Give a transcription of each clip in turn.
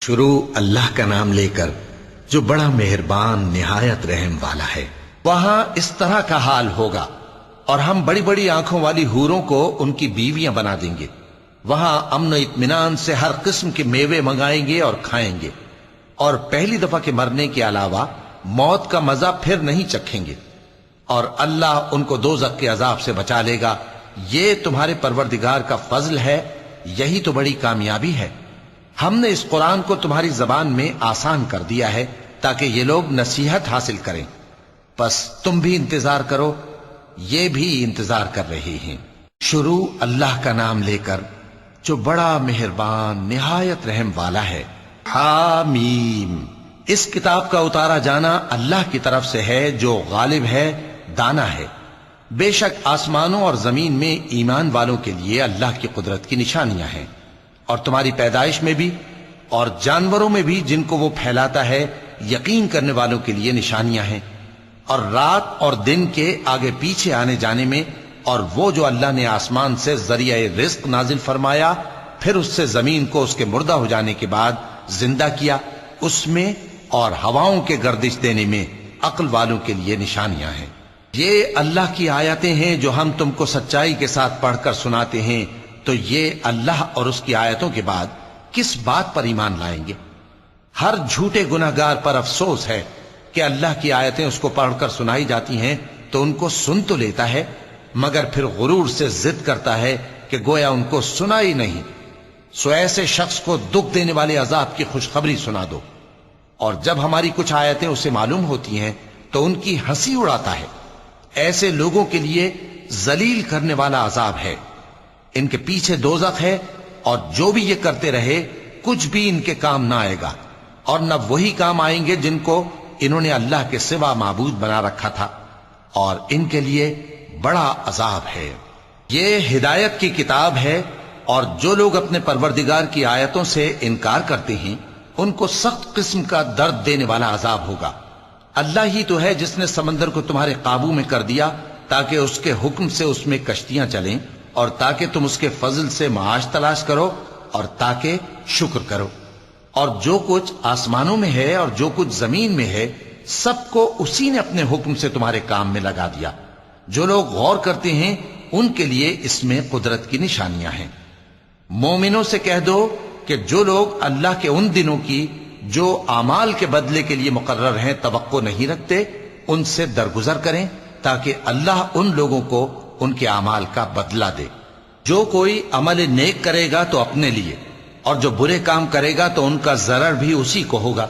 شروع اللہ کا نام لے کر جو بڑا مہربان نہایت رحم والا ہے۔ وہاں اس طرح کا حال ہوگا اور ہم بڑی بڑی آنکھوں والی حوروں کو ان کی بیویاں بنا دیں گے۔ وہاں امن و اطمینان سے ہر قسم کے میوے منگائیں گے اور کھائیں گے، اور پہلی دفعہ کے مرنے کے علاوہ موت کا مزہ پھر نہیں چکھیں گے، اور اللہ ان کو دوزخ کے عذاب سے بچا لے گا۔ یہ تمہارے پروردگار کا فضل ہے، یہی تو بڑی کامیابی ہے۔ ہم نے اس قرآن کو تمہاری زبان میں آسان کر دیا ہے تاکہ یہ لوگ نصیحت حاصل کریں، پس تم بھی انتظار کرو، یہ بھی انتظار کر رہے ہیں۔ شروع اللہ کا نام لے کر جو بڑا مہربان نہایت رحم والا ہے۔ حامیم، اس کتاب کا اتارا جانا اللہ کی طرف سے ہے جو غالب ہے، دانا ہے۔ بے شک آسمانوں اور زمین میں ایمان والوں کے لیے اللہ کی قدرت کی نشانیاں ہیں، اور تمہاری پیدائش میں بھی اور جانوروں میں بھی جن کو وہ پھیلاتا ہے یقین کرنے والوں کے لیے نشانیاں ہیں، اور رات اور دن کے آگے پیچھے آنے جانے میں، اور وہ جو اللہ نے آسمان سے ذریعہ رزق نازل فرمایا پھر اس سے زمین کو اس کے مردہ ہو جانے کے بعد زندہ کیا، اس میں اور ہواؤں کے گردش دینے میں عقل والوں کے لیے نشانیاں ہیں۔ یہ اللہ کی آیتیں ہیں جو ہم تم کو سچائی کے ساتھ پڑھ کر سناتے ہیں، تو یہ اللہ اور اس کی آیتوں کے بعد کس بات پر ایمان لائیں گے؟ ہر جھوٹے گناہگار پر افسوس ہے کہ اللہ کی آیتیں اس کو پڑھ کر سنائی جاتی ہیں تو ان کو سن تو لیتا ہے، مگر پھر غرور سے ضد کرتا ہے کہ گویا ان کو سنا ہی نہیں۔ سو ایسے شخص کو دکھ دینے والے عذاب کی خوشخبری سنا دو، اور جب ہماری کچھ آیتیں اسے معلوم ہوتی ہیں تو ان کی ہنسی اڑاتا ہے۔ ایسے لوگوں کے لیے ذلیل کرنے والا عذاب ہے، ان کے پیچھے دوزخ ہے، اور جو بھی یہ کرتے رہے کچھ بھی ان کے کام نہ آئے گا، اور نہ وہی کام آئیں گے جن کو انہوں نے اللہ کے سوا معبود بنا رکھا تھا، اور ان کے لیے بڑا عذاب ہے۔ یہ ہدایت کی کتاب ہے، اور جو لوگ اپنے پروردگار کی آیتوں سے انکار کرتے ہیں ان کو سخت قسم کا درد دینے والا عذاب ہوگا۔ اللہ ہی تو ہے جس نے سمندر کو تمہارے قابو میں کر دیا تاکہ اس کے حکم سے اس میں کشتیاں چلیں، اور تاکہ تم اس کے فضل سے معاش تلاش کرو، اور تاکہ شکر کرو۔ اور جو کچھ آسمانوں میں ہے اور جو کچھ زمین میں ہے سب کو اسی نے اپنے حکم سے تمہارے کام میں لگا دیا۔ جو لوگ غور کرتے ہیں ان کے لیے اس میں قدرت کی نشانیاں ہیں۔ مومنوں سے کہہ دو کہ جو لوگ اللہ کے ان دنوں کی جو اعمال کے بدلے کے لیے مقرر ہیں توقع نہیں رکھتے، ان سے درگزر کریں تاکہ اللہ ان لوگوں کو ان کے اعمال کا بدلہ دے۔ جو کوئی عمل نیک کرے گا تو اپنے لیے، اور جو برے کام کرے گا تو ان کا ضرر بھی اسی کو ہوگا،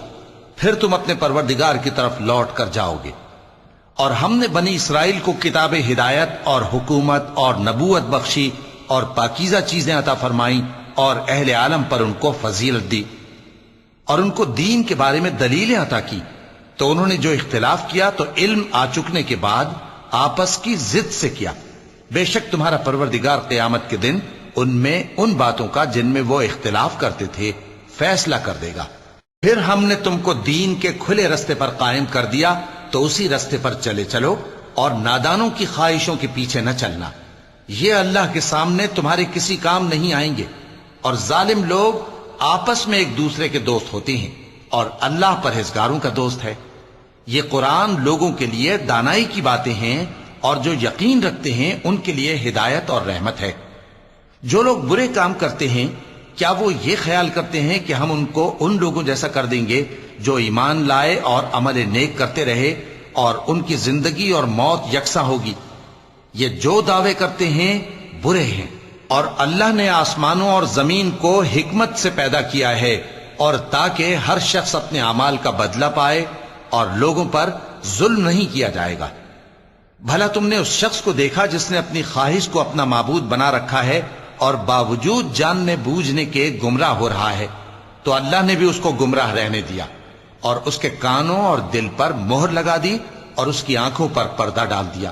پھر تم اپنے پروردگار کی طرف لوٹ کر جاؤ گے۔ اور ہم نے بنی اسرائیل کو کتاب ہدایت اور حکومت اور نبوت بخشی، اور پاکیزہ چیزیں عطا فرمائیں، اور اہل عالم پر ان کو فضیلت دی، اور ان کو دین کے بارے میں دلیلیں عطا کی، تو انہوں نے جو اختلاف کیا تو علم آ چکنے کے بعد آپس کی ضد سے کیا۔ بے شک تمہارا پروردگار قیامت کے دن ان میں ان باتوں کا جن میں وہ اختلاف کرتے تھے فیصلہ کر دے گا۔ پھر ہم نے تم کو دین کے کھلے رستے پر قائم کر دیا، تو اسی رستے پر چلے چلو، اور نادانوں کی خواہشوں کے پیچھے نہ چلنا، یہ اللہ کے سامنے تمہارے کسی کام نہیں آئیں گے۔ اور ظالم لوگ آپس میں ایک دوسرے کے دوست ہوتے ہیں، اور اللہ پرہیزگاروں کا دوست ہے۔ یہ قرآن لوگوں کے لیے دانائی کی باتیں ہیں، اور جو یقین رکھتے ہیں ان کے لیے ہدایت اور رحمت ہے۔ جو لوگ برے کام کرتے ہیں کیا وہ یہ خیال کرتے ہیں کہ ہم ان کو ان لوگوں جیسا کر دیں گے جو ایمان لائے اور عمل نیک کرتے رہے، اور ان کی زندگی اور موت یکساں ہوگی؟ یہ جو دعوے کرتے ہیں برے ہیں۔ اور اللہ نے آسمانوں اور زمین کو حکمت سے پیدا کیا ہے، اور تاکہ ہر شخص اپنے اعمال کا بدلہ پائے، اور لوگوں پر ظلم نہیں کیا جائے گا۔ بھلا تم نے اس شخص کو دیکھا جس نے اپنی خواہش کو اپنا معبود بنا رکھا ہے اور باوجود جاننے بوجھنے کے گمراہ ہو رہا ہے؟ تو اللہ نے بھی اس کو گمراہ رہنے دیا، اور اس کے کانوں اور دل پر مہر لگا دی، اور اس کی آنکھوں پر پردہ ڈال دیا۔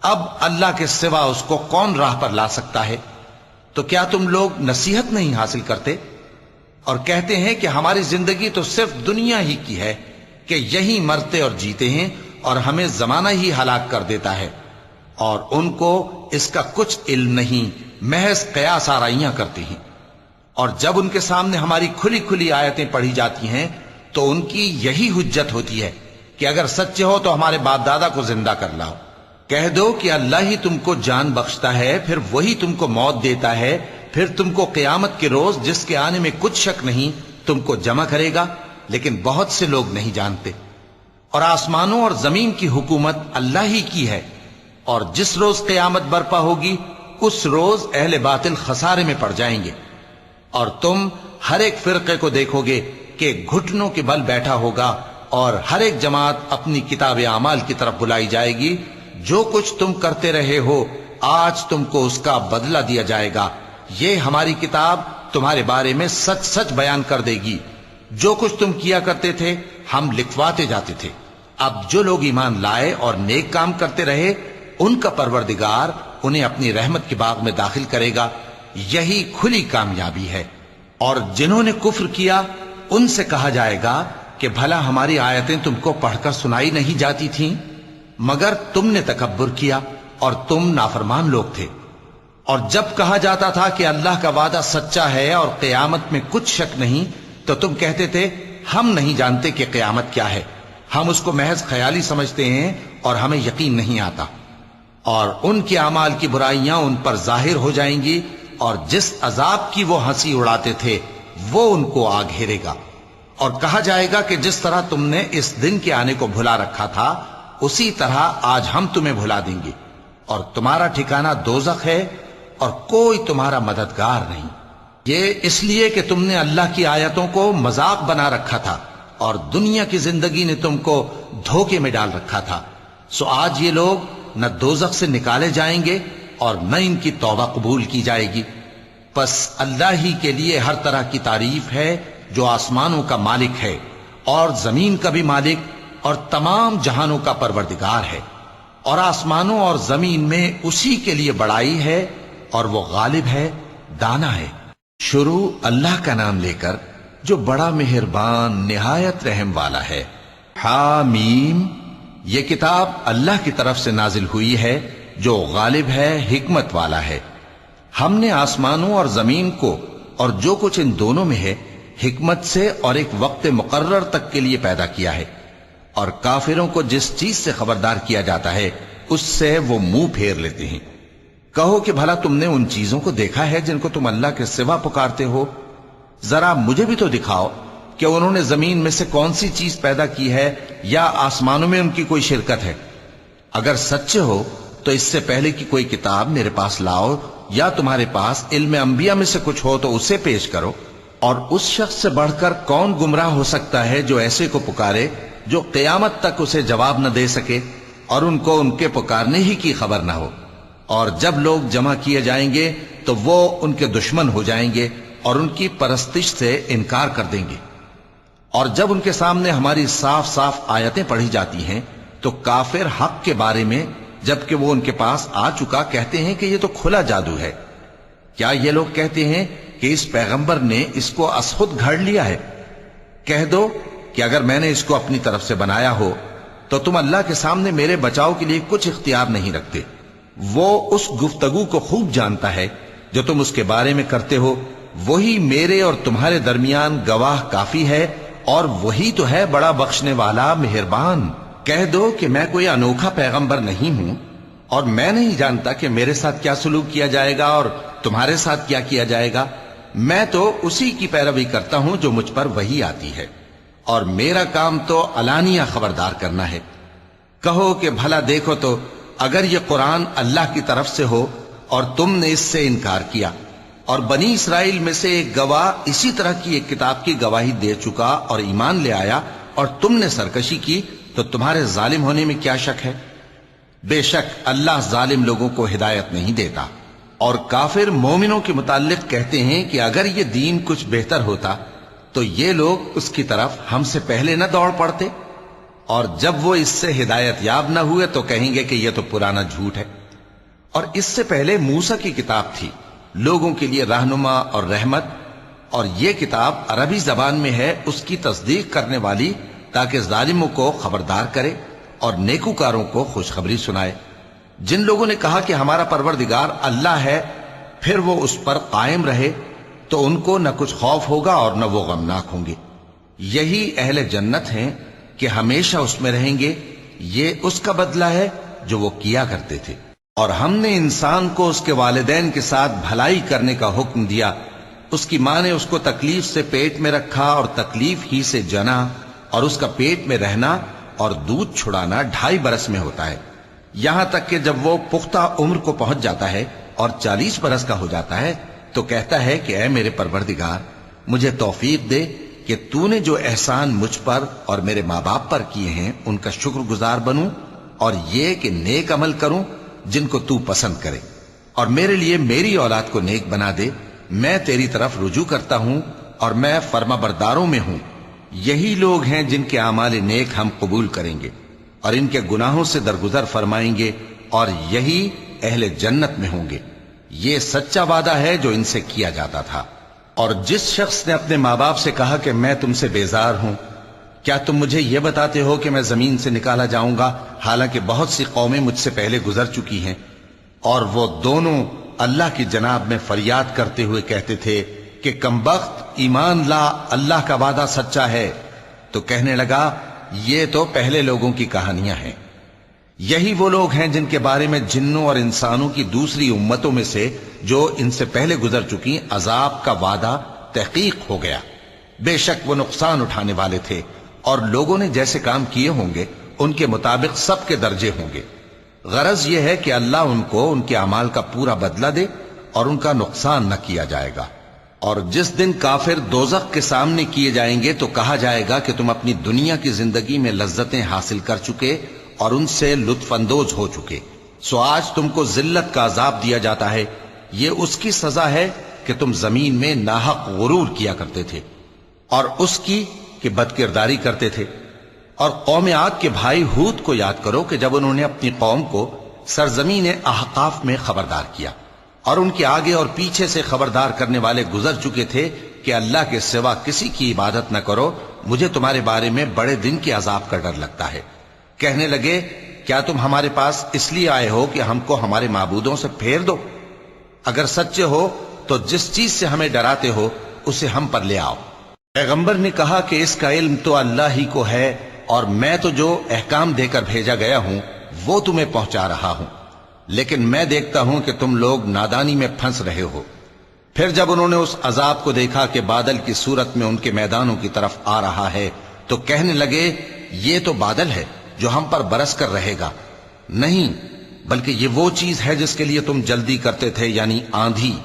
اب اللہ کے سوا اس کو کون راہ پر لا سکتا ہے؟ تو کیا تم لوگ نصیحت نہیں حاصل کرتے اور کہتے ہیں کہ ہماری زندگی تو صرف دنیا ہی کی ہے، کہ یہی مرتے اور جیتے ہیں، اور ہمیں زمانہ ہی ہلاک کر دیتا ہے، اور ان کو اس کا کچھ علم نہیں، محض قیاس آرائیاں کرتے ہیں۔ اور جب ان کے سامنے ہماری کھلی کھلی آیتیں پڑھی جاتی ہیں تو ان کی یہی حجت ہوتی ہے کہ اگر سچے ہو تو ہمارے باپ دادا کو زندہ کر لاؤ۔ کہہ دو کہ اللہ ہی تم کو جان بخشتا ہے، پھر وہی تم کو موت دیتا ہے، پھر تم کو قیامت کے روز جس کے آنے میں کچھ شک نہیں تم کو جمع کرے گا، لیکن بہت سے لوگ نہیں جانتے۔ اور آسمانوں اور زمین کی حکومت اللہ ہی کی ہے، اور جس روز قیامت برپا ہوگی اس روز اہل باطل خسارے میں پڑ جائیں گے، اور تم ہر ایک فرقے کو دیکھو گے کہ گھٹنوں کے بل بیٹھا ہوگا، اور ہر ایک جماعت اپنی کتاب اعمال کی طرف بلائی جائے گی۔ جو کچھ تم کرتے رہے ہو آج تم کو اس کا بدلہ دیا جائے گا، یہ ہماری کتاب تمہارے بارے میں سچ سچ بیان کر دے گی۔ جو کچھ تم کیا کرتے تھے ہم لکھواتے جاتے تھے۔ اب جو لوگ ایمان لائے اور نیک کام کرتے رہے ان کا پروردگار انہیں اپنی رحمت کے باغ میں داخل کرے گا، یہی کھلی کامیابی ہے۔ اور جنہوں نے کفر کیا ان سے کہا جائے گا کہ بھلا ہماری آیتیں تم کو پڑھ کر سنائی نہیں جاتی تھیں؟ مگر تم نے تکبر کیا اور تم نافرمان لوگ تھے۔ اور جب کہا جاتا تھا کہ اللہ کا وعدہ سچا ہے اور قیامت میں کچھ شک نہیں، تو تم کہتے تھے ہم نہیں جانتے کہ قیامت کیا ہے، ہم اس کو محض خیالی سمجھتے ہیں اور ہمیں یقین نہیں آتا۔ اور ان کے اعمال کی برائیاں ان پر ظاہر ہو جائیں گی، اور جس عذاب کی وہ ہنسی اڑاتے تھے وہ ان کو آ گھیرے گا۔ اور کہا جائے گا کہ جس طرح تم نے اس دن کے آنے کو بھلا رکھا تھا اسی طرح آج ہم تمہیں بھلا دیں گے، اور تمہارا ٹھکانہ دوزخ ہے اور کوئی تمہارا مددگار نہیں۔ یہ اس لیے کہ تم نے اللہ کی آیتوں کو مذاق بنا رکھا تھا اور دنیا کی زندگی نے تم کو دھوکے میں ڈال رکھا تھا، سو آج یہ لوگ نہ دوزخ سے نکالے جائیں گے اور نہ ان کی توبہ قبول کی جائے گی۔ پس اللہ ہی کے لیے ہر طرح کی تعریف ہے جو آسمانوں کا مالک ہے اور زمین کا بھی مالک اور تمام جہانوں کا پروردگار ہے، اور آسمانوں اور زمین میں اسی کے لیے بڑائی ہے اور وہ غالب ہے، دانا ہے۔ شروع اللہ کا نام لے کر جو بڑا مہربان نہایت رحم والا ہے۔ حامیم، یہ کتاب اللہ کی طرف سے نازل ہوئی ہے جو غالب ہے، حکمت والا ہے۔ ہم نے آسمانوں اور زمین کو اور جو کچھ ان دونوں میں ہے حکمت سے اور ایک وقت مقرر تک کے لیے پیدا کیا ہے، اور کافروں کو جس چیز سے خبردار کیا جاتا ہے اس سے وہ منہ پھیر لیتے ہیں۔ کہو کہ بھلا تم نے ان چیزوں کو دیکھا ہے جن کو تم اللہ کے سوا پکارتے ہو؟ ذرا مجھے بھی تو دکھاؤ کہ انہوں نے زمین میں سے کون سی چیز پیدا کی ہے یا آسمانوں میں ان کی کوئی شرکت ہے؟ اگر سچے ہو تو اس سے پہلے کی کوئی کتاب میرے پاس لاؤ، یا تمہارے پاس علم انبیاء میں سے کچھ ہو تو اسے پیش کرو۔ اور اس شخص سے بڑھ کر کون گمراہ ہو سکتا ہے جو ایسے کو پکارے جو قیامت تک اسے جواب نہ دے سکے اور ان کو ان کے پکارنے ہی کی خبر نہ ہو۔ اور جب لوگ جمع کیے جائیں گے تو وہ ان کے دشمن ہو جائیں گے اور ان کی پرستش سے انکار کر دیں گے۔ اور جب ان کے سامنے ہماری صاف صاف آیتیں پڑھی جاتی ہیں تو کافر حق کے بارے میں جبکہ وہ ان کے پاس آ چکا کہتے ہیں کہ یہ تو کھلا جادو ہے۔ کیا یہ لوگ کہتے ہیں کہ اس پیغمبر نے اس کو از خود گھڑ لیا ہے؟ کہہ دو کہ اگر میں نے اس کو اپنی طرف سے بنایا ہو تو تم اللہ کے سامنے میرے بچاؤ کے لیے کچھ اختیار نہیں رکھتے۔ وہ اس گفتگو کو خوب جانتا ہے جو تم اس کے بارے میں کرتے ہو، وہی میرے اور تمہارے درمیان گواہ کافی ہے، اور وہی تو ہے بڑا بخشنے والا مہربان۔ کہہ دو کہ میں کوئی انوکھا پیغمبر نہیں ہوں، اور میں نہیں جانتا کہ میرے ساتھ کیا سلوک کیا جائے گا اور تمہارے ساتھ کیا کیا جائے گا۔ میں تو اسی کی پیروی کرتا ہوں جو مجھ پر وحی آتی ہے، اور میرا کام تو علانیہ خبردار کرنا ہے۔ کہو کہ بھلا دیکھو تو اگر یہ قرآن اللہ کی طرف سے ہو اور تم نے اس سے انکار کیا، اور بنی اسرائیل میں سے ایک گواہ اسی طرح کی ایک کتاب کی گواہی دے چکا اور ایمان لے آیا اور تم نے سرکشی کی، تو تمہارے ظالم ہونے میں کیا شک ہے؟ بے شک اللہ ظالم لوگوں کو ہدایت نہیں دیتا۔ اور کافر مومنوں کے متعلق کہتے ہیں کہ اگر یہ دین کچھ بہتر ہوتا تو یہ لوگ اس کی طرف ہم سے پہلے نہ دوڑ پڑتے، اور جب وہ اس سے ہدایت یاب نہ ہوئے تو کہیں گے کہ یہ تو پرانا جھوٹ ہے۔ اور اس سے پہلے موسیٰ کی کتاب تھی، لوگوں کے لیے رہنما اور رحمت، اور یہ کتاب عربی زبان میں ہے اس کی تصدیق کرنے والی، تاکہ ظالموں کو خبردار کرے اور نیکوکاروں کو خوشخبری سنائے۔ جن لوگوں نے کہا کہ ہمارا پروردگار اللہ ہے، پھر وہ اس پر قائم رہے، تو ان کو نہ کچھ خوف ہوگا اور نہ وہ غمناک ہوں گے۔ یہی اہل جنت ہیں کہ ہمیشہ اس میں رہیں گے، یہ اس کا بدلہ ہے جو وہ کیا کرتے تھے۔ اور ہم نے انسان کو اس کے والدین کے ساتھ بھلائی کرنے کا حکم دیا۔ اس کی ماں نے اس کو تکلیف سے پیٹ میں رکھا اور تکلیف ہی سے جنا، اور اس کا پیٹ میں رہنا اور دودھ چھڑانا 2.5 برس میں ہوتا ہے، یہاں تک کہ جب وہ پختہ عمر کو پہنچ جاتا ہے اور 40 برس کا ہو جاتا ہے تو کہتا ہے کہ اے میرے پروردگار، مجھے توفیق دے کہ تو نے جو احسان مجھ پر اور میرے ماں باپ پر کیے ہیں ان کا شکر گزار بنوں، اور یہ کہ نیک عمل کروں جن کو تو پسند کرے، اور میرے لیے میری اولاد کو نیک بنا دے۔ میں تیری طرف رجوع کرتا ہوں اور میں فرما برداروں میں ہوں۔ یہی لوگ ہیں جن کے اعمال نیک ہم قبول کریں گے اور ان کے گناہوں سے درگزر فرمائیں گے، اور یہی اہل جنت میں ہوں گے۔ یہ سچا وعدہ ہے جو ان سے کیا جاتا تھا۔ اور جس شخص نے اپنے ماں باپ سے کہا کہ میں تم سے بیزار ہوں، کیا تم مجھے یہ بتاتے ہو کہ میں زمین سے نکالا جاؤں گا، حالانکہ بہت سی قومیں مجھ سے پہلے گزر چکی ہیں؟ اور وہ دونوں اللہ کی جناب میں فریاد کرتے ہوئے کہتے تھے کہ کمبخت، ایمان لا، اللہ کا وعدہ سچا ہے۔ تو کہنے لگا یہ تو پہلے لوگوں کی کہانیاں ہیں۔ یہی وہ لوگ ہیں جن کے بارے میں جنوں اور انسانوں کی دوسری امتوں میں سے جو ان سے پہلے گزر چکی عذاب کا وعدہ تحقیق ہو گیا۔ بے شک وہ نقصان اٹھانے والے تھے، اور لوگوں نے جیسے کام کیے ہوں گے ان کے مطابق سب کے درجے ہوں گے۔ غرض یہ ہے کہ اللہ ان کو ان کے اعمال کا پورا بدلہ دے اور ان کا نقصان نہ کیا جائے گا۔ اور جس دن کافر دوزخ کے سامنے کیے جائیں گے تو کہا جائے گا کہ تم اپنی دنیا کی زندگی میں لذتیں حاصل کر چکے اور ان سے لطف اندوز ہو چکے، سو آج تم کو ذلت کا عذاب دیا جاتا ہے۔ یہ اس کی سزا ہے کہ تم زمین میں ناحق غرور کیا کرتے تھے، اور اس کی کہ بد کرداری کرتے تھے۔ اور قوم عاد کے بھائی ہود کو یاد کرو کہ جب انہوں نے اپنی قوم کو سرزمین احقاف میں خبردار کیا، اور ان کے آگے اور پیچھے سے خبردار کرنے والے گزر چکے تھے کہ اللہ کے سوا کسی کی عبادت نہ کرو، مجھے تمہارے بارے میں بڑے دن کے عذاب کا ڈر لگتا ہے۔ کہنے لگے کیا تم ہمارے پاس اس لیے آئے ہو کہ ہم کو ہمارے معبودوں سے پھیر دو؟ اگر سچے ہو تو جس چیز سے ہمیں ڈراتے ہو اسے ہم پر لے آؤ۔ پیغمبر نے کہا کہ اس کا علم تو اللہ ہی کو ہے، اور میں تو جو احکام دے کر بھیجا گیا ہوں وہ تمہیں پہنچا رہا ہوں، لیکن میں دیکھتا ہوں کہ تم لوگ نادانی میں پھنس رہے ہو۔ پھر جب انہوں نے اس عذاب کو دیکھا کہ بادل کی صورت میں ان کے میدانوں کی طرف آ رہا ہے تو کہنے لگے یہ تو بادل ہے جو ہم پر برس کر رہے گا۔ نہیں، بلکہ یہ وہ چیز ہے جس کے لیے تم جلدی کرتے تھے، یعنی آندھی،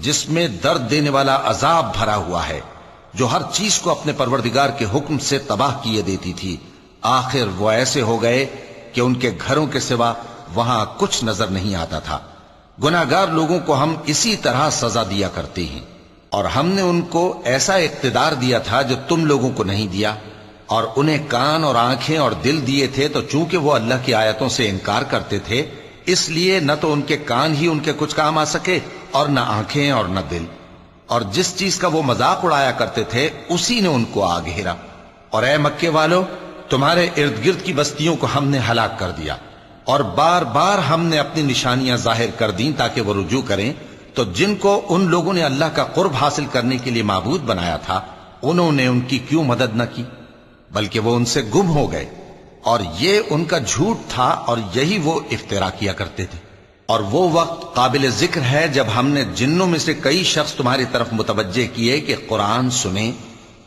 جس میں درد دینے والا عذاب بھرا ہوا ہے، جو ہر چیز کو اپنے پروردگار کے حکم سے تباہ کیے دیتی تھی۔ آخر وہ ایسے ہو گئے کہ ان کے گھروں کے سوا وہاں کچھ نظر نہیں آتا تھا۔ گناہگار لوگوں کو ہم اسی طرح سزا دیا کرتے ہیں، اور ہم نے ان کو ایسا اقتدار دیا تھا جو تم لوگوں کو نہیں دیا، اور انہیں کان اور آنکھیں اور دل دیے تھے، تو چونکہ وہ اللہ کی آیتوں سے انکار کرتے تھے اس لیے نہ تو ان کے کان ہی ان کے کچھ کام آ سکے اور نہ آنکھیں اور نہ دل، اور جس چیز کا وہ مذاق اڑایا کرتے تھے اسی نے ان کو آ گھیرا۔ اور اے مکے والو، تمہارے ارد گرد کی بستیوں کو ہم نے ہلاک کر دیا، اور بار بار ہم نے اپنی نشانیاں ظاہر کر دیں تاکہ وہ رجوع کریں، تو جن کو ان لوگوں نے اللہ کا قرب حاصل کرنے کے لیے معبود بنایا تھا انہوں نے ان کی کیوں مدد نہ کی، بلکہ وہ ان سے گم ہو گئے، اور یہ ان کا جھوٹ تھا اور یہی وہ افترا کیا کرتے تھے۔ اور وہ وقت قابل ذکر ہے جب ہم نے جنوں میں سے کئی شخص تمہاری طرف متوجہ کیے کہ قرآن سنیں،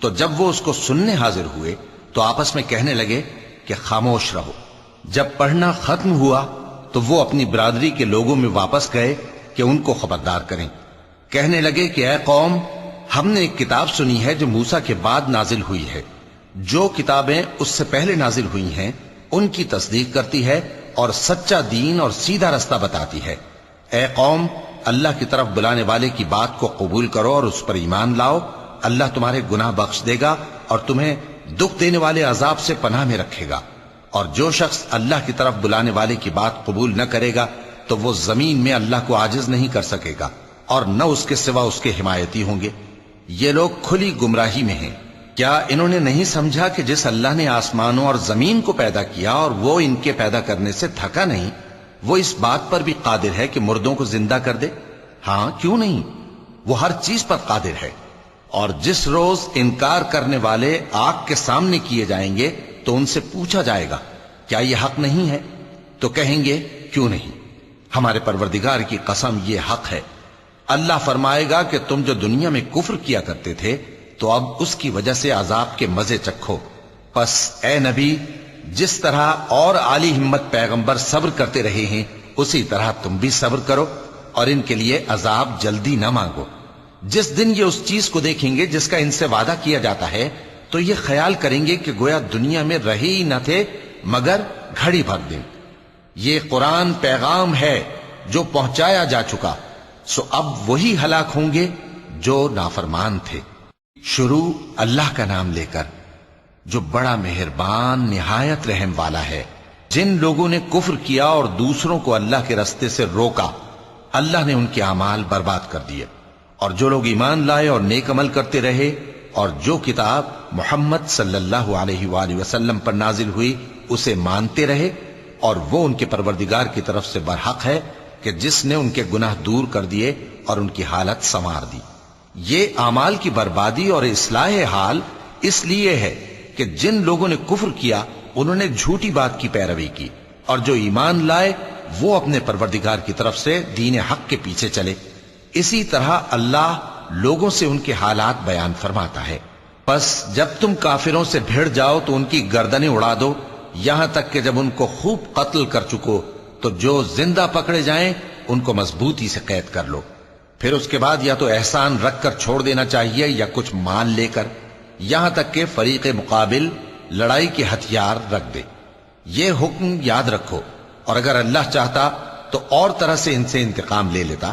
تو جب وہ اس کو سننے حاضر ہوئے تو آپس میں کہنے لگے کہ خاموش رہو۔ جب پڑھنا ختم ہوا تو وہ اپنی برادری کے لوگوں میں واپس گئے کہ ان کو خبردار کریں۔ کہنے لگے کہ اے قوم، ہم نے ایک کتاب سنی ہے جو موسیٰ کے بعد نازل ہوئی ہے، جو کتابیں اس سے پہلے نازل ہوئی ہیں ان کی تصدیق کرتی ہے اور سچا دین اور سیدھا رستہ بتاتی ہے۔ اے قوم، اللہ کی طرف بلانے والے کی بات کو قبول کرو اور اس پر ایمان لاؤ، اللہ تمہارے گناہ بخش دے گا اور تمہیں دکھ دینے والے عذاب سے پناہ میں رکھے گا۔ اور جو شخص اللہ کی طرف بلانے والے کی بات قبول نہ کرے گا تو وہ زمین میں اللہ کو عاجز نہیں کر سکے گا، اور نہ اس کے سوا اس کے حمایتی ہوں گے۔ یہ لوگ کھلی گمراہی میں ہیں۔ کیا انہوں نے نہیں سمجھا کہ جس اللہ نے آسمانوں اور زمین کو پیدا کیا اور وہ ان کے پیدا کرنے سے تھکا نہیں، وہ اس بات پر بھی قادر ہے کہ مردوں کو زندہ کر دے؟ ہاں، کیوں نہیں؟ وہ ہر چیز پر قادر ہے۔ اور جس روز انکار کرنے والے آگ کے سامنے کیے جائیں گے تو ان سے پوچھا جائے گا کیا یہ حق نہیں ہے؟ تو کہیں گے کیوں نہیں، ہمارے پروردگار کی قسم یہ حق ہے۔ اللہ فرمائے گا کہ تم جو دنیا میں کفر کیا کرتے تھے تو اب اس کی وجہ سے عذاب کے مزے چکھو۔ پس اے نبی، جس طرح اور عالی ہمت پیغمبر صبر کرتے رہے ہیں اسی طرح تم بھی صبر کرو، اور ان کے لیے عذاب جلدی نہ مانگو۔ جس دن یہ اس چیز کو دیکھیں گے جس کا ان سے وعدہ کیا جاتا ہے تو یہ خیال کریں گے کہ گویا دنیا میں رہے ہی نہ تھے مگر گھڑی بھر دن۔ یہ قرآن پیغام ہے جو پہنچایا جا چکا، سو اب وہی ہلاک ہوں گے جو نافرمان تھے۔ شروع اللہ کا نام لے کر جو بڑا مہربان نہایت رحم والا ہے۔ جن لوگوں نے کفر کیا اور دوسروں کو اللہ کے رستے سے روکا، اللہ نے ان کے اعمال برباد کر دیے، اور جو لوگ ایمان لائے اور نیک عمل کرتے رہے اور جو کتاب محمد صلی اللہ علیہ وآلہ وسلم پر نازل ہوئی اسے مانتے رہے، اور وہ ان کے پروردگار کی طرف سے برحق ہے کہ جس نے ان کے گناہ دور کر دیے اور ان کی حالت سنوار دی۔ یہ اعمال کی بربادی اور اصلاح حال اس لیے ہے کہ جن لوگوں نے کفر کیا انہوں نے جھوٹی بات کی پیروی کی، اور جو ایمان لائے وہ اپنے پروردگار کی طرف سے دین حق کے پیچھے چلے۔ اسی طرح اللہ لوگوں سے ان کے حالات بیان فرماتا ہے۔ پس جب تم کافروں سے بھیڑ جاؤ تو ان کی گردنیں اڑا دو، یہاں تک کہ جب ان کو خوب قتل کر چکو تو جو زندہ پکڑے جائیں ان کو مضبوطی سے قید کر لو۔ پھر اس کے بعد یا تو احسان رکھ کر چھوڑ دینا چاہیے یا کچھ مال لے کر، یہاں تک کہ فریق مقابل لڑائی کے ہتھیار رکھ دے۔ یہ حکم یاد رکھو، اور اگر اللہ چاہتا تو اور طرح سے ان سے انتقام لے لیتا،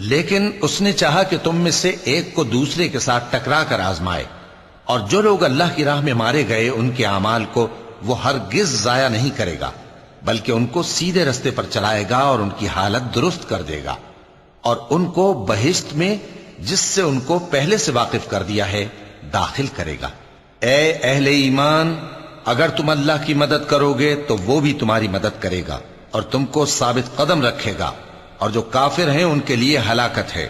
لیکن اس نے چاہا کہ تم میں سے ایک کو دوسرے کے ساتھ ٹکرا کر آزمائے۔ اور جو لوگ اللہ کی راہ میں مارے گئے ان کے اعمال کو وہ ہرگز ضائع نہیں کرے گا، بلکہ ان کو سیدھے رستے پر چلائے گا اور ان کی حالت درست کر دے گا، اور ان کو بہشت میں جس سے ان کو پہلے سے واقف کر دیا ہے داخل کرے گا۔ اے اہل ایمان، اگر تم اللہ کی مدد کرو گے تو وہ بھی تمہاری مدد کرے گا اور تم کو ثابت قدم رکھے گا، اور جو کافر ہیں ان کے لیے ہلاکت ہے،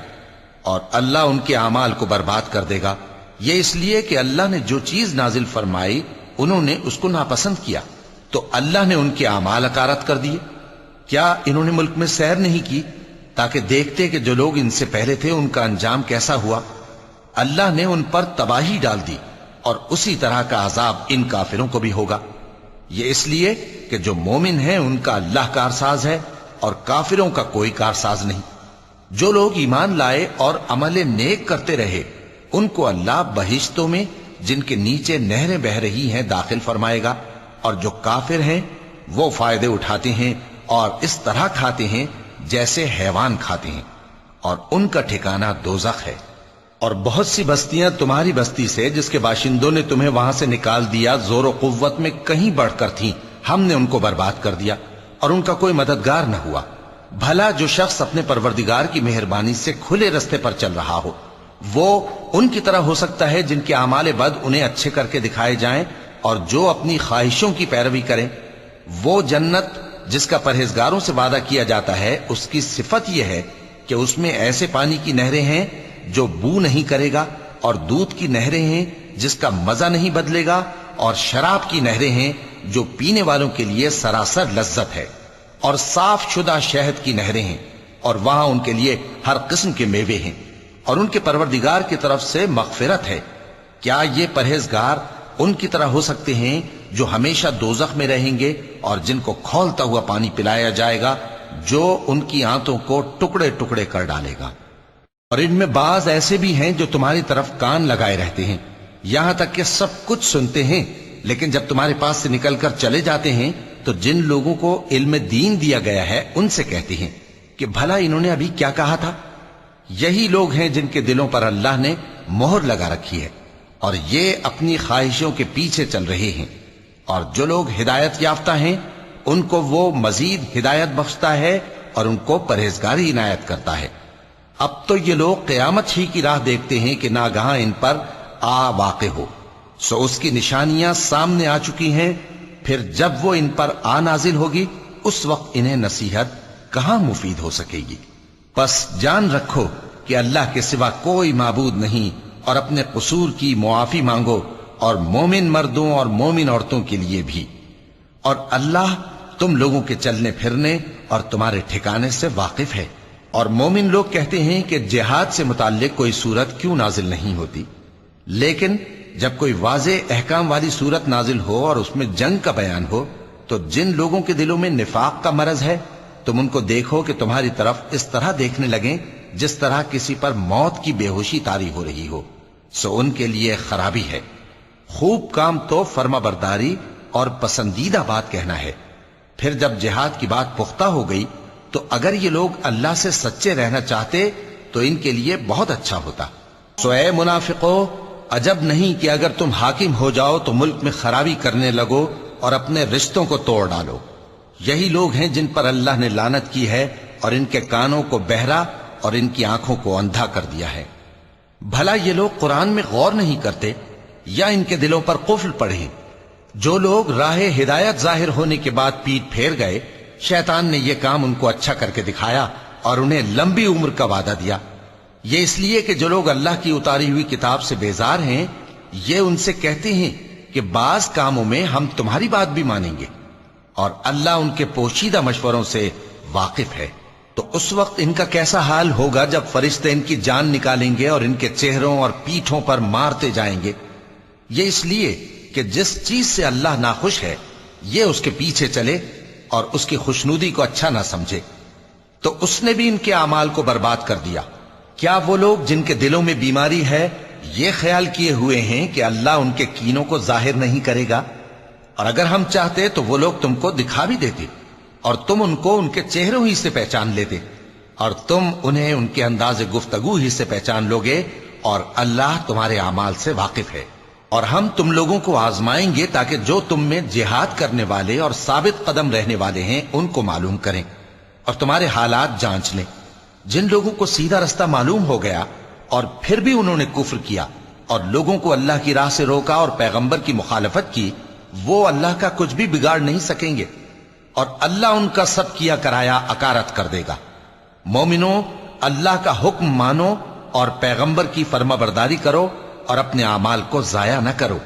اور اللہ ان کے اعمال کو برباد کر دے گا۔ یہ اس لیے کہ اللہ نے جو چیز نازل فرمائی انہوں نے اس کو ناپسند کیا، تو اللہ نے ان کے اعمال اکارت کر دیے۔ کیا انہوں نے ملک میں سیر نہیں کی تاکہ دیکھتے کہ جو لوگ ان سے پہلے تھے ان کا انجام کیسا ہوا؟ اللہ نے ان پر تباہی ڈال دی، اور اسی طرح کا عذاب ان کافروں کو بھی ہوگا۔ یہ اس لیے کہ جو مومن ہیں ان کا اللہ کارساز ہے اور کافروں کا کوئی کارساز نہیں۔ جو لوگ ایمان لائے اور عمل نیک کرتے رہے ان کو اللہ بہشتوں میں جن کے نیچے نہریں بہ رہی ہیں داخل فرمائے گا، اور جو کافر ہیں وہ فائدے اٹھاتے ہیں اور اس طرح کھاتے ہیں جیسے حیوان کھاتے ہیں، اور ان کا ٹھکانہ دوزخ ہے۔ اور بہت سی بستیاں تمہاری بستی سے جس کے باشندوں نے تمہیں وہاں سے نکال دیا زور و قوت میں کہیں بڑھ کر تھیں، ہم نے ان کو برباد کر دیا اور ان کا کوئی مددگار نہ ہوا۔ بھلا جو شخص اپنے پروردگار کی مہربانی سے کھلے رستے پر چل رہا ہو وہ ان کی طرح ہو سکتا ہے جن کے اعمال بد انہیں اچھے کر کے دکھائے جائیں، اور جو اپنی خواہشوں کی پیروی کریں۔ وہ جنت جس کا پرہیزگاروں سے وعدہ کیا جاتا ہے اس کی صفت یہ ہے کہ اس میں ایسے پانی کی نہریں ہیں جو بو نہیں کرے گا، اور دودھ کی نہریں ہیں جس کا مزہ نہیں بدلے گا، اور شراب کی نہریں ہیں جو پینے والوں کے لیے سراسر لذت ہے، اور صاف شدہ شہد کی نہریں ہیں، اور وہاں ان کے لیے ہر قسم کے میوے ہیں، اور ان کے پروردگار کی طرف سے مغفرت ہے۔ کیا یہ پرہیزگار ان کی طرح ہو سکتے ہیں جو ہمیشہ دوزخ میں رہیں گے اور جن کو کھولتا ہوا پانی پلایا جائے گا جو ان کی آنتوں کو ٹکڑے ٹکڑے کر ڈالے گا؟ اور ان میں بعض ایسے بھی ہیں جو تمہاری طرف کان لگائے رہتے ہیں، یہاں تک کہ سب کچھ سنتے ہیں، لیکن جب تمہارے پاس سے نکل کر چلے جاتے ہیں تو جن لوگوں کو علم دین دیا گیا ہے ان سے کہتے ہیں کہ بھلا انہوں نے ابھی کیا کہا تھا؟ یہی لوگ ہیں جن کے دلوں پر اللہ نے مہر لگا رکھی ہے اور یہ اپنی خواہشوں کے پیچھے چل رہے ہیں، اور جو لوگ ہدایت یافتہ ہیں ان کو وہ مزید ہدایت بخشتا ہے اور ان کو پرہیزگاری عنایت کرتا ہے۔ اب تو یہ لوگ قیامت ہی کی راہ دیکھتے ہیں کہ ناگہاں ان پر آ واقع ہو، سو اس کی نشانیاں سامنے آ چکی ہیں، پھر جب وہ ان پر آ نازل ہوگی اس وقت انہیں نصیحت کہاں مفید ہو سکے گی۔ پس جان رکھو کہ اللہ کے سوا کوئی معبود نہیں اور اپنے قصور کی معافی مانگو، اور مومن مردوں اور مومن عورتوں کے لیے بھی۔ اور اللہ تم لوگوں کے چلنے پھرنے اور تمہارے ٹھکانے سے واقف ہے۔ اور مومن لوگ کہتے ہیں کہ جہاد سے متعلق کوئی سورت کیوں نازل نہیں ہوتی، لیکن جب کوئی واضح احکام والی سورت نازل ہو اور اس میں جنگ کا بیان ہو تو جن لوگوں کے دلوں میں نفاق کا مرض ہے تم ان کو دیکھو کہ تمہاری طرف اس طرح دیکھنے لگیں جس طرح کسی پر موت کی بے ہوشی طاری ہو رہی ہو، سو ان کے لیے خرابی ہے۔ خوب کام تو فرما برداری اور پسندیدہ بات کہنا ہے۔ پھر جب جہاد کی بات پختہ ہو گئی تو اگر یہ لوگ اللہ سے سچے رہنا چاہتے تو ان کے لیے بہت اچھا ہوتا۔ سو اے منافقو، عجب نہیں کہ اگر تم حاکم ہو جاؤ تو ملک میں خرابی کرنے لگو اور اپنے رشتوں کو توڑ ڈالو۔ یہی لوگ ہیں جن پر اللہ نے لعنت کی ہے اور ان کے کانوں کو بہرا اور ان کی آنکھوں کو اندھا کر دیا ہے۔ بھلا یہ لوگ قرآن میں غور نہیں کرتے یا ان کے دلوں پر قفل پڑے؟ جو لوگ راہ ہدایت ظاہر ہونے کے بعد پیٹ پھیر گئے، شیطان نے یہ کام ان کو اچھا کر کے دکھایا اور انہیں لمبی عمر کا وعدہ دیا۔ یہ اس لیے کہ جو لوگ اللہ کی اتاری ہوئی کتاب سے بیزار ہیں یہ ان سے کہتے ہیں کہ بعض کاموں میں ہم تمہاری بات بھی مانیں گے، اور اللہ ان کے پوشیدہ مشوروں سے واقف ہے۔ تو اس وقت ان کا کیسا حال ہوگا جب فرشتے ان کی جان نکالیں گے اور ان کے چہروں اور پیٹھوں پر مارتے جائیں گے۔ یہ اس لیے کہ جس چیز سے اللہ ناخوش ہے یہ اس کے پیچھے چلے اور اس کی خوشنودی کو اچھا نہ سمجھے، تو اس نے بھی ان کے اعمال کو برباد کر دیا۔ کیا وہ لوگ جن کے دلوں میں بیماری ہے یہ خیال کیے ہوئے ہیں کہ اللہ ان کے کینوں کو ظاہر نہیں کرے گا؟ اور اگر ہم چاہتے تو وہ لوگ تم کو دکھا بھی دیتے اور تم ان کو ان کے چہروں ہی سے پہچان لیتے، اور تم انہیں ان کے انداز گفتگو ہی سے پہچان لوگے، اور اللہ تمہارے اعمال سے واقف ہے۔ اور ہم تم لوگوں کو آزمائیں گے تاکہ جو تم میں جہاد کرنے والے اور ثابت قدم رہنے والے ہیں ان کو معلوم کریں اور تمہارے حالات جانچ لیں۔ جن لوگوں کو سیدھا رستہ معلوم ہو گیا اور پھر بھی انہوں نے کفر کیا اور لوگوں کو اللہ کی راہ سے روکا اور پیغمبر کی مخالفت کی، وہ اللہ کا کچھ بھی بگاڑ نہیں سکیں گے، اور اللہ ان کا سب کیا کرایا اکارت کر دے گا۔ مومنوں، اللہ کا حکم مانو اور پیغمبر کی فرما برداری کرو اور اپنے اعمال کو ضائع نہ کرو۔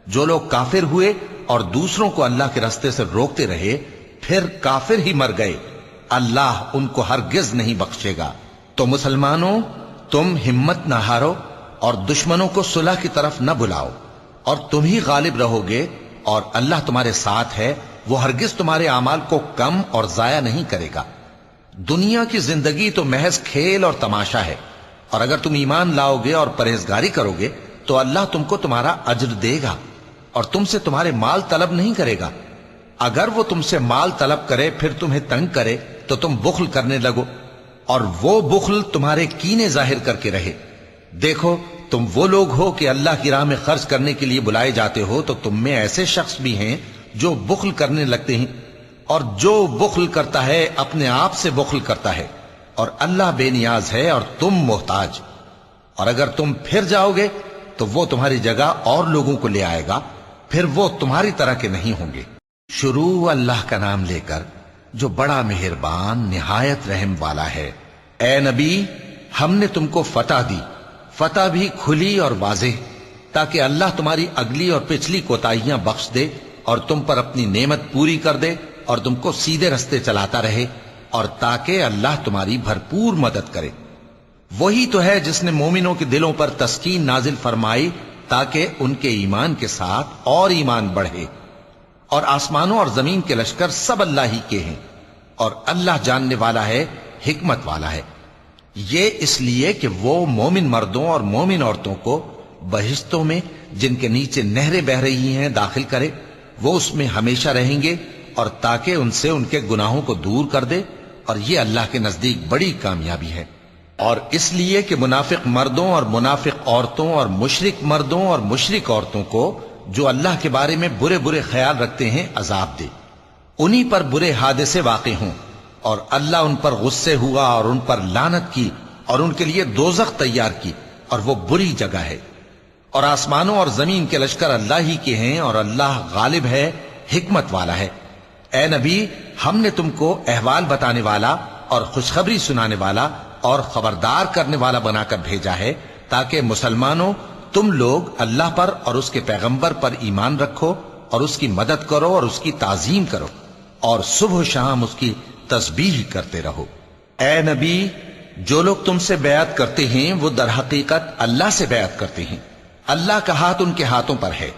جو لوگ کافر ہوئے اور دوسروں کو اللہ کے راستے سے روکتے رہے پھر کافر ہی مر گئے، اللہ ان کو ہرگز نہیں بخشے گا۔ تو مسلمانوں، تم ہمت نہ ہارو اور دشمنوں کو صلح کی طرف نہ بلاؤ، اور تم ہی غالب رہو گے، اور اللہ تمہارے ساتھ ہے، وہ ہرگز تمہارے اعمال کو کم اور ضائع نہیں کرے گا۔ دنیا کی زندگی تو محض کھیل اور تماشا ہے، اور اگر تم ایمان لاؤ گے اور پرہیزگاری کرو گے تو اللہ تم کو تمہارا اجر دے گا اور تم سے تمہارے مال طلب نہیں کرے گا۔ اگر وہ تم سے مال طلب کرے پھر تمہیں تنگ کرے تو تم بخل کرنے لگو، اور وہ بخل تمہارے کینے ظاہر کر کے رہے۔ دیکھو، تم وہ لوگ ہو کہ اللہ کی راہ میں خرچ کرنے کے لیے بلائے جاتے ہو، تو تم میں ایسے شخص بھی ہیں جو بخل کرنے لگتے ہیں، اور جو بخل کرتا ہے اپنے آپ سے بخل کرتا ہے، اور اللہ بے نیاز ہے اور تم محتاج۔ اور اگر تم پھر جاؤ گے تو وہ تمہاری جگہ اور لوگوں کو لے آئے گا، پھر وہ تمہاری طرح کے نہیں ہوں گے۔ شروع اللہ کا نام لے کر جو بڑا مہربان نہایت رحم والا ہے۔ اے نبی، ہم نے تم کو فتح دی، فتح بھی کھلی اور واضح، تاکہ اللہ تمہاری اگلی اور پچھلی کوتاہیاں بخش دے اور تم پر اپنی نعمت پوری کر دے اور تم کو سیدھے رستے چلاتا رہے، اور تاکہ اللہ تمہاری بھرپور مدد کرے۔ وہی تو ہے جس نے مومنوں کے دلوں پر تسکین نازل فرمائی تاکہ ان کے ایمان کے ساتھ اور ایمان بڑھے۔ اور آسمانوں اور زمین کے لشکر سب اللہ ہی کے ہیں، اور اللہ جاننے والا ہے، حکمت والا ہے۔ یہ اس لیے کہ وہ مومن مردوں اور مومن عورتوں کو بہشتوں میں جن کے نیچے نہریں بہ رہی ہیں داخل کرے، وہ اس میں ہمیشہ رہیں گے، اور تاکہ ان سے ان کے گناہوں کو دور کر دے، اور یہ اللہ کے نزدیک بڑی کامیابی ہے۔ اور اس لیے کہ منافق مردوں اور منافق عورتوں اور مشرک مردوں اور مشرک عورتوں کو جو اللہ کے بارے میں برے برے خیال رکھتے ہیں عذاب دے، انہی پر برے حادثے واقع ہوں، اور اللہ ان پر غصے ہوا اور ان پر لعنت کی اور ان کے لیے دوزخ تیار کی، اور وہ بری جگہ ہے۔ اور آسمانوں اور زمین کے لشکر اللہ ہی کے ہیں، اور اللہ غالب ہے، حکمت والا ہے۔ اے نبی، ہم نے تم کو احوال بتانے والا اور خوشخبری سنانے والا اور خبردار کرنے والا بنا کر بھیجا ہے تاکہ مسلمانوں تم لوگ اللہ پر اور اس کے پیغمبر پر ایمان رکھو اور اس کی مدد کرو اور اس کی تعظیم کرو اور صبح و شام اس کی تسبیح کرتے رہو۔ اے نبی، جو لوگ تم سے بیعت کرتے ہیں وہ در حقیقت اللہ سے بیعت کرتے ہیں، اللہ کا ہاتھ ان کے ہاتھوں پر ہے۔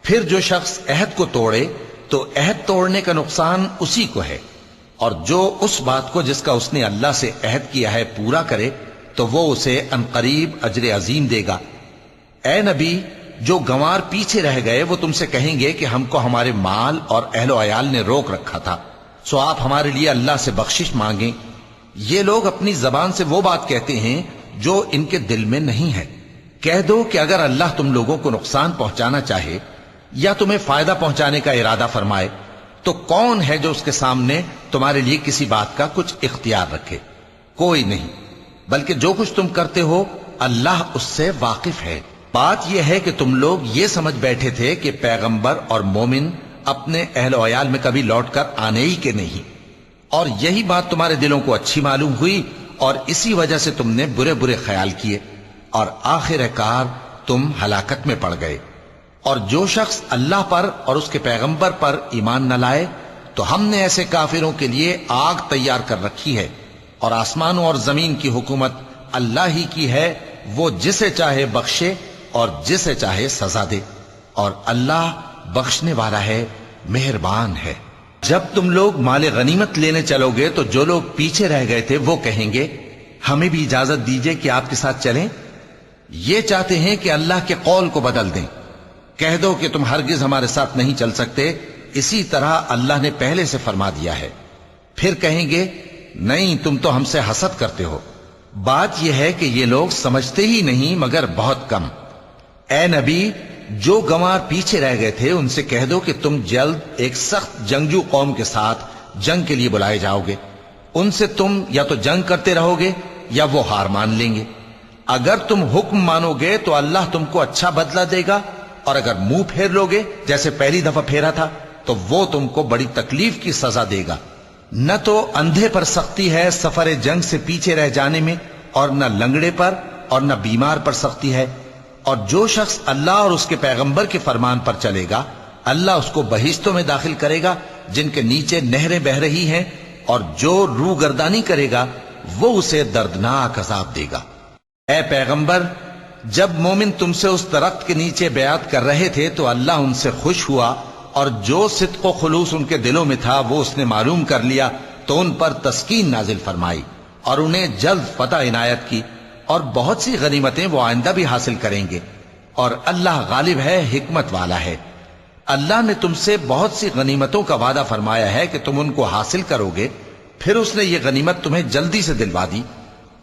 پھر جو شخص عہد کو توڑے تو عہد توڑنے کا نقصان اسی کو ہے، اور جو اس بات کو جس کا اس نے اللہ سے عہد کیا ہے پورا کرے تو وہ اسے عنقریب اجر عظیم دے گا۔ اے نبی، جو گنوار پیچھے رہ گئے وہ تم سے کہیں گے کہ ہم کو ہمارے مال اور اہل و عیال نے روک رکھا تھا، سو آپ ہمارے لیے اللہ سے بخشش مانگیں۔ یہ لوگ اپنی زبان سے وہ بات کہتے ہیں جو ان کے دل میں نہیں ہے۔ کہہ دو کہ اگر اللہ تم لوگوں کو نقصان پہنچانا چاہے یا تمہیں فائدہ پہنچانے کا ارادہ فرمائے تو کون ہے جو اس کے سامنے تمہارے لیے کسی بات کا کچھ اختیار رکھے؟ کوئی نہیں، بلکہ جو کچھ تم کرتے ہو اللہ اس سے واقف ہے۔ بات یہ ہے کہ تم لوگ یہ سمجھ بیٹھے تھے کہ پیغمبر اور مومن اپنے اہل و عیال میں کبھی لوٹ کر آنے ہی کے نہیں، اور یہی بات تمہارے دلوں کو اچھی معلوم ہوئی اور اسی وجہ سے تم نے برے برے خیال کیے اور آخر کار تم ہلاکت میں پڑ گئے۔ اور جو شخص اللہ پر اور اس کے پیغمبر پر ایمان نہ لائے تو ہم نے ایسے کافروں کے لیے آگ تیار کر رکھی ہے، اور آسمانوں اور زمین کی حکومت اللہ ہی کی ہے، وہ جسے چاہے بخشے اور جسے چاہے سزا دے، اور اللہ بخشنے والا ہے، مہربان ہے۔ جب تم لوگ مال غنیمت لینے چلو گے تو جو لوگ پیچھے رہ گئے تھے وہ کہیں گے ہمیں بھی اجازت دیجئے کہ آپ کے ساتھ چلیں۔ یہ چاہتے ہیں کہ اللہ کے قول کو بدل دیں۔ کہہ دو کہ تم ہرگز ہمارے ساتھ نہیں چل سکتے، اسی طرح اللہ نے پہلے سے فرما دیا ہے۔ پھر کہیں گے نہیں، تم تو ہم سے حسد کرتے ہو۔ بات یہ ہے کہ یہ لوگ سمجھتے ہی نہیں مگر بہت کم۔ اے نبی، جو گنوار پیچھے رہ گئے تھے ان سے کہہ دو کہ تم جلد ایک سخت جنگجو قوم کے ساتھ جنگ کے لیے بلائے جاؤ گے، ان سے تم یا تو جنگ کرتے رہو گے یا وہ ہار مان لیں گے۔ اگر تم حکم مانو گے تو اللہ تم کو اچھا بدلہ دے گا، اور اگر منہ پھیر لو گے جیسے پہلی دفعہ پھیرا تھا تو وہ تم کو بڑی تکلیف کی سزا دے گا۔ نہ تو اندھے پر سختی ہے سفر جنگ سے پیچھے رہ جانے میں، اور نہ لنگڑے پر اور نہ بیمار پر سختی ہے، اور جو شخص اللہ اور اس کے پیغمبر کے فرمان پر چلے گا اللہ اس کو بہشتوں میں داخل کرے گا جن کے نیچے نہریں بہ رہی ہیں، اور جو روگردانی کرے گا وہ اسے دردناک عذاب دے گا۔ اے پیغمبر، جب مومن تم سے اس درخت کے نیچے بیعت کر رہے تھے تو اللہ ان سے خوش ہوا، اور جو صدق و خلوص ان کے دلوں میں تھا وہ اس نے معلوم کر لیا تو ان پر تسکین نازل فرمائی اور انہیں جلد فتح عنایت کی، اور بہت سی غنیمتیں وہ آئندہ بھی حاصل کریں گے، اور اللہ غالب ہے، حکمت والا ہے۔ اللہ نے تم سے بہت سی غنیمتوں کا وعدہ فرمایا ہے کہ تم ان کو حاصل کرو گے، پھر اس نے یہ غنیمت تمہیں جلدی سے دلوا دی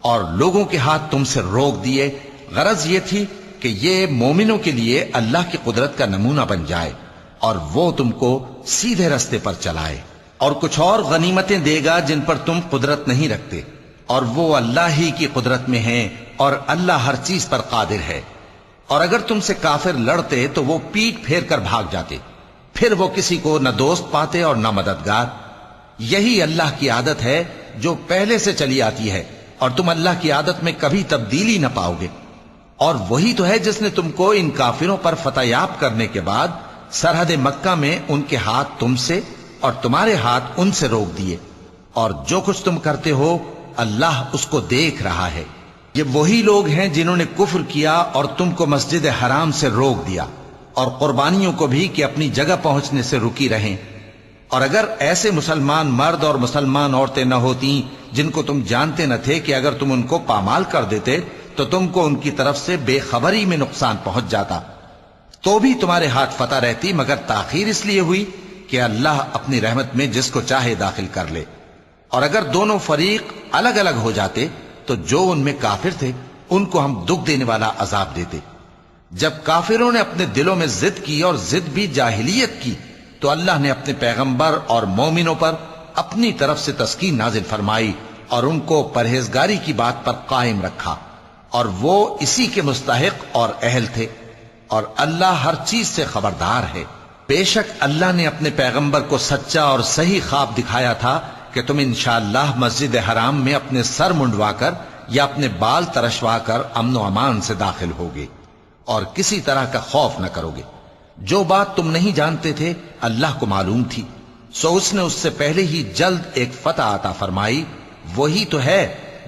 اور لوگوں کے ہاتھ تم سے روک دیے۔ غرض یہ تھی کہ یہ مومنوں کے لیے اللہ کی قدرت کا نمونہ بن جائے اور وہ تم کو سیدھے رستے پر چلائے، اور کچھ اور غنیمتیں دے گا جن پر تم قدرت نہیں رکھتے، اور وہ اللہ ہی کی قدرت میں ہیں، اور اللہ ہر چیز پر قادر ہے۔ اور اگر تم سے کافر لڑتے تو وہ پیٹ پھیر کر بھاگ جاتے، پھر وہ کسی کو نہ دوست پاتے اور نہ مددگار۔ یہی اللہ کی عادت ہے جو پہلے سے چلی آتی ہے، اور تم اللہ کی عادت میں کبھی تبدیلی نہ پاؤ گے۔ اور وہی تو ہے جس نے تم کو ان کافروں پر فتح یاب کرنے کے بعد سرحد مکہ میں ان کے ہاتھ تم سے اور تمہارے ہاتھ ان سے روک دیے، اور جو کچھ تم کرتے ہو اللہ اس کو دیکھ رہا ہے۔ یہ وہی لوگ ہیں جنہوں نے کفر کیا اور تم کو مسجد حرام سے روک دیا، اور قربانیوں کو بھی کہ اپنی جگہ پہنچنے سے رکی رہیں۔ اور اگر ایسے مسلمان مرد اور مسلمان عورتیں نہ ہوتی جن کو تم جانتے نہ تھے کہ اگر تم ان کو پامال کر دیتے تو تم کو ان کی طرف سے بے خبری میں نقصان پہنچ جاتا، تو بھی تمہارے ہاتھ فتح رہتی، مگر تاخیر اس لیے ہوئی کہ اللہ اپنی رحمت میں جس کو چاہے داخل کر لے۔ اور اگر دونوں فریق الگ الگ ہو جاتے تو جو ان میں کافر تھے ان کو ہم دکھ دینے والا عذاب دیتے۔ جب کافروں نے اپنے دلوں میں ضد کی اور ضد بھی جاہلیت کی تو اللہ نے اپنے پیغمبر اور مومنوں پر اپنی طرف سے تسکین نازل فرمائی اور ان کو پرہیزگاری کی بات پر قائم رکھا، اور وہ اسی کے مستحق اور اہل تھے، اور اللہ ہر چیز سے خبردار ہے۔ بے شک اللہ نے اپنے پیغمبر کو سچا اور صحیح خواب دکھایا تھا کہ تم انشاءاللہ مسجد حرام میں اپنے سر منڈوا کر یا اپنے بال ترشوا کر امن و امان سے داخل ہوگے اور کسی طرح کا خوف نہ کرو گے۔ جو بات تم نہیں جانتے تھے اللہ کو معلوم تھی، سو اس نے اس سے پہلے ہی جلد ایک فتح عطا فرمائی۔ وہی تو ہے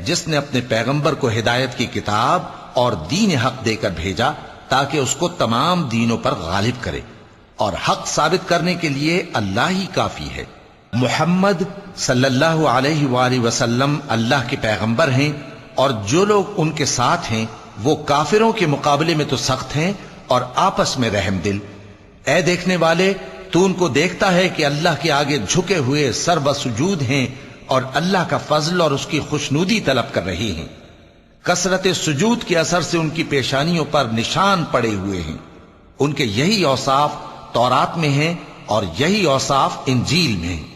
جس نے اپنے پیغمبر کو ہدایت کی کتاب اور دین حق دے کر بھیجا تاکہ اس کو تمام دینوں پر غالب کرے، اور حق ثابت کرنے کے لیے اللہ ہی کافی ہے۔ محمد صلی اللہ علیہ وآلہ وسلم اللہ کے پیغمبر ہیں، اور جو لوگ ان کے ساتھ ہیں وہ کافروں کے مقابلے میں تو سخت ہیں اور آپس میں رحم دل۔ اے دیکھنے والے، تو ان کو دیکھتا ہے کہ اللہ کے آگے جھکے ہوئے سر بسجود ہیں اور اللہ کا فضل اور اس کی خوشنودی طلب کر رہے ہیں۔ کثرت سجود کے اثر سے ان کی پیشانیوں پر نشان پڑے ہوئے ہیں۔ ان کے یہی اوصاف تورات میں ہیں اور یہی اوصاف انجیل میں ہیں۔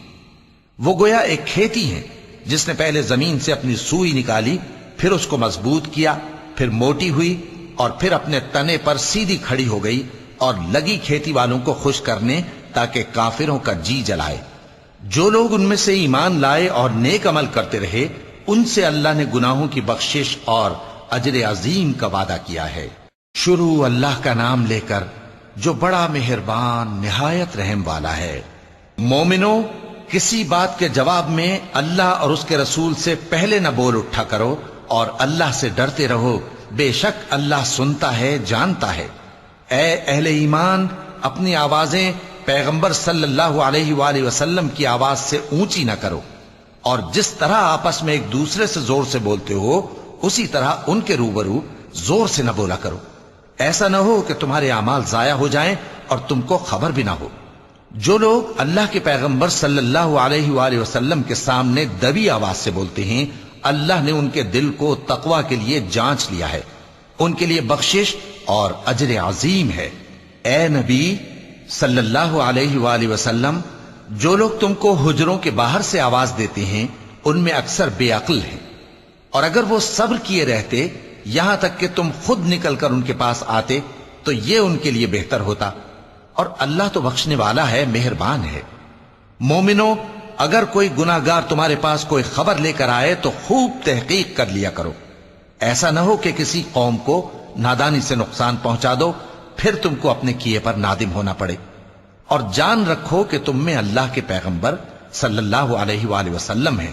وہ گویا ایک کھیتی ہے جس نے پہلے زمین سے اپنی سوئی نکالی، پھر اس کو مضبوط کیا، پھر موٹی ہوئی اور پھر اپنے تنے پر سیدھی کھڑی ہو گئی، اور لگی کھیتی والوں کو خوش کرنے تاکہ کافروں کا جی جلائے۔ جو لوگ ان میں سے ایمان لائے اور نیک عمل کرتے رہے، ان سے اللہ نے گناہوں کی بخشش اور اجر عظیم کا وعدہ کیا ہے۔ شروع اللہ کا نام لے کر جو بڑا مہربان نہایت رحم والا ہے۔ مومنو، کسی بات کے جواب میں اللہ اور اس کے رسول سے پہلے نہ بول اٹھا کرو، اور اللہ سے ڈرتے رہو، بے شک اللہ سنتا ہے، جانتا ہے۔ اے اہل ایمان، اپنی آوازیں پیغمبر صلی اللہ علیہ وآلہ وسلم کی آواز سے اونچی نہ کرو، اور جس طرح آپس میں ایک دوسرے سے زور سے بولتے ہو اسی طرح ان کے روبرو زور سے نہ بولا کرو، ایسا نہ ہو کہ تمہارے اعمال ضائع ہو جائیں اور تم کو خبر بھی نہ ہو۔ جو لوگ اللہ کے پیغمبر صلی اللہ علیہ وآلہ وسلم کے سامنے دبی آواز سے بولتے ہیں، اللہ نے ان کے دل کو تقوی کے لیے جانچ لیا ہے، ان کے لیے بخشش اور اجر عظیم ہے۔ اے نبی صلی اللہ علیہ وآلہ وسلم، جو لوگ تم کو حجروں کے باہر سے آواز دیتے ہیں ان میں اکثر بے عقل ہیں، اور اگر وہ صبر کیے رہتے یہاں تک کہ تم خود نکل کر ان کے پاس آتے تو یہ ان کے لیے بہتر ہوتا، اور اللہ تو بخشنے والا ہے، مہربان ہے۔ مومنو، اگر کوئی گناہ گار تمہارے پاس کوئی خبر لے کر آئے تو خوب تحقیق کر لیا کرو، ایسا نہ ہو کہ کسی قوم کو نادانی سے نقصان پہنچا دو، پھر تم کو اپنے کیے پر نادم ہونا پڑے۔ اور جان رکھو کہ تم میں اللہ کے پیغمبر صلی اللہ علیہ وآلہ وسلم ہیں۔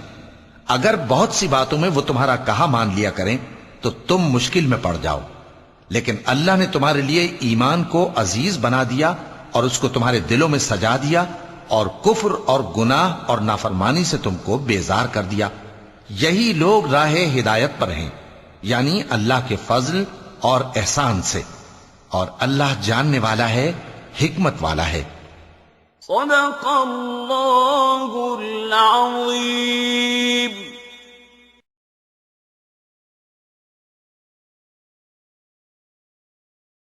اگر بہت سی باتوں میں وہ تمہارا کہا مان لیا کریں تو تم مشکل میں پڑ جاؤ، لیکن اللہ نے تمہارے لیے ایمان کو عزیز بنا دیا اور اس کو تمہارے دلوں میں سجا دیا، اور کفر اور گناہ اور نافرمانی سے تم کو بیزار کر دیا۔ یہی لوگ راہ ہدایت پر ہیں، یعنی اللہ کے فضل اور احسان سے، اور اللہ جاننے والا ہے، حکمت والا ہے۔ صدق اللہ العظیم۔